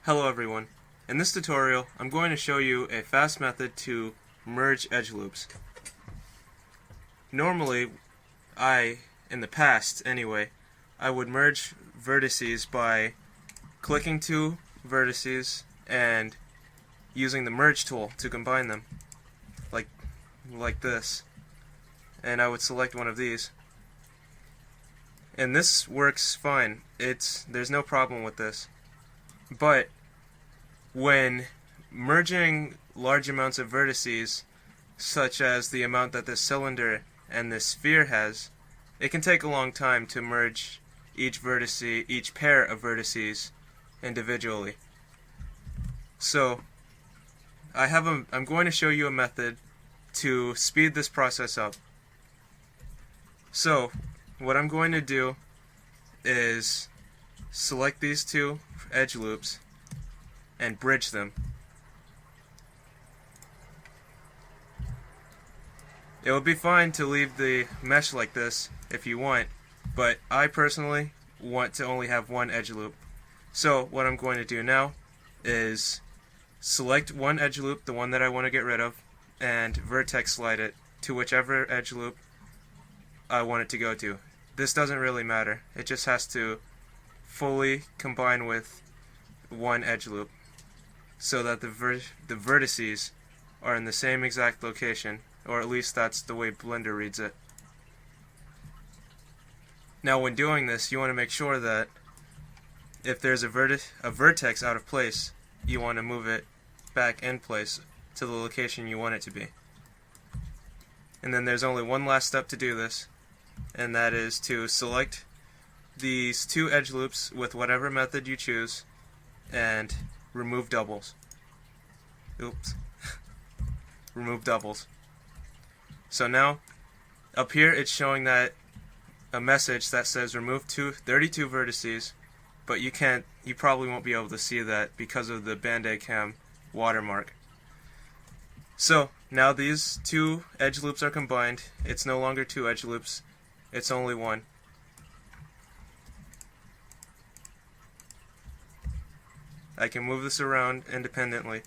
Hello everyone. In this tutorial, I'm going to show you a fast method to merge edge loops. Normally, in the past anyway, I would merge vertices by clicking two vertices and using the merge tool to combine them, like this. And I would select one of these. And this works fine. There's no problem with this. But when merging large amounts of vertices, such as the amount that this cylinder and this sphere has, it can take a long time to merge each pair of vertices individually. So I'm going to show you a method to speed this process up. So what I'm going to do is select these two edge loops and bridge them. It would be fine to leave the mesh like this if you want, but I personally want to only have one edge loop. So what I'm going to do now is select one edge loop, the one that I want to get rid of, and vertex slide it to whichever edge loop I want it to go to. This doesn't really matter. It just has to fully combine with one edge loop so that the vertices are in the same exact location, or at least that's the way Blender reads it. Now when doing this, you want to make sure that if there's a vertex out of place, you want to move it back in place to the location you want it to be. And then there's only one last step to do this, and that is to select these two edge loops with whatever method you choose and remove doubles. Oops. Remove doubles. So now up here it's showing that a message that says remove 32 vertices, but you probably won't be able to see that because of the Bandicam watermark. So now these two edge loops are combined. It's no longer two edge loops, it's only one. I can move this around independently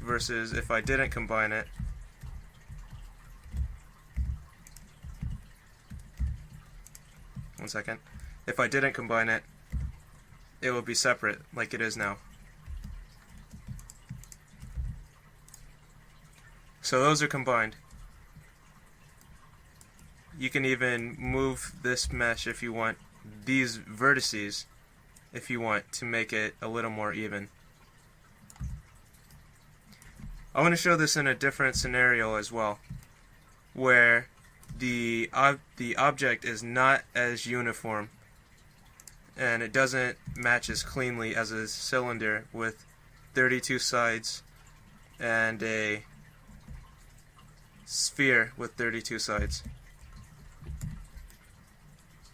versus if I didn't combine it. One second. If I didn't combine it, it would be separate like it is now. So those are combined. You can even move this mesh if you want, these vertices if you want, to make it a little more even. I want to show this in a different scenario as well, where the object is not as uniform and it doesn't match as cleanly as a cylinder with 32 sides and a sphere with 32 sides.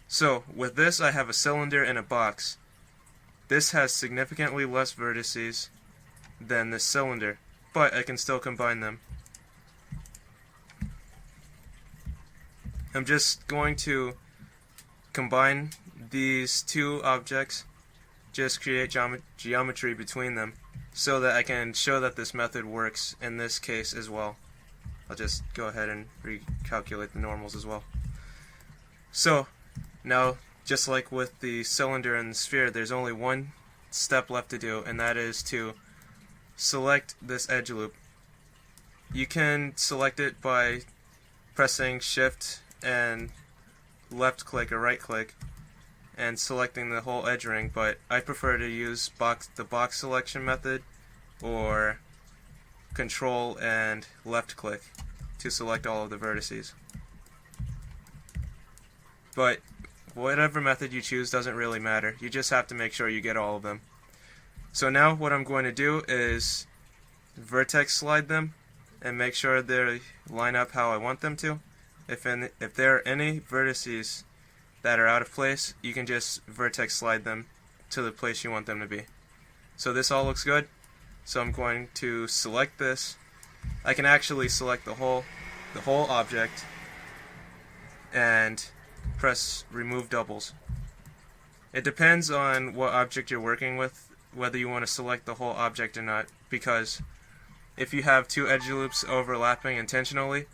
So with this, I have a cylinder in a box. This has significantly less vertices than this cylinder, but I can still combine them. I'm just going to combine these two objects, just create geometry between them so that I can show that this method works in this case as well. I'll just go ahead and recalculate the normals as well. So now, just like with the cylinder and the sphere, there's only one step left to do, and that is to select this edge loop. You can select it by pressing Shift and left click or right click and selecting the whole edge ring, but I prefer to use the box selection method or Control and left click to select all of the vertices. But whatever method you choose doesn't really matter. You just have to make sure you get all of them. So now what I'm going to do is vertex slide them and make sure they line up how I want them to. If there are any vertices that are out of place, you can just vertex slide them to the place you want them to be. So this all looks good. So I'm going to select this. I can actually select the whole object and press remove doubles. It depends on what object you're working with. whether you want to select the whole object or not, because if you have two edge loops overlapping intentionally,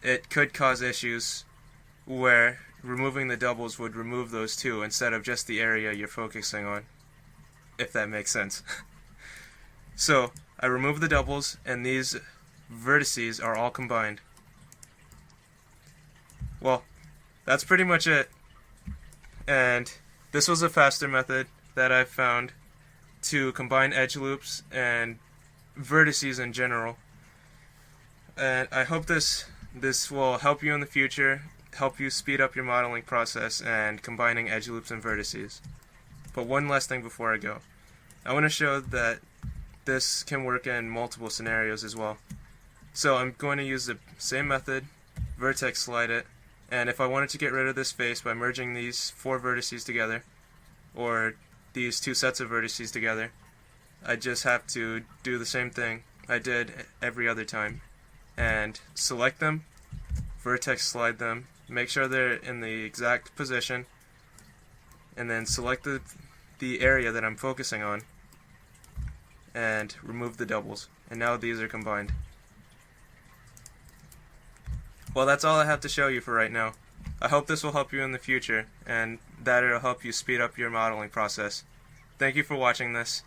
it could cause issues where removing the doubles would remove those two instead of just the area you're focusing on, if that makes sense. So I remove the doubles, and these vertices are all combined. Well, that's pretty much it. And this was a faster method that I've found to combine edge loops and vertices in general. And I hope this will help you in the future, help you speed up your modeling process and combining edge loops and vertices. But one last thing before I go. I want to show that this can work in multiple scenarios as well. So I'm going to use the same method, vertex slide it, and if I wanted to get rid of this face by merging these four vertices together, or these two sets of vertices together, I just have to do the same thing I did every other time, and select them, vertex slide them, make sure they're in the exact position, and then select the area that I'm focusing on, and remove the doubles. And now these are combined. Well, that's all I have to show you for right now. I hope this will help you in the future, and that it'll help you speed up your modeling process. Thank you for watching this.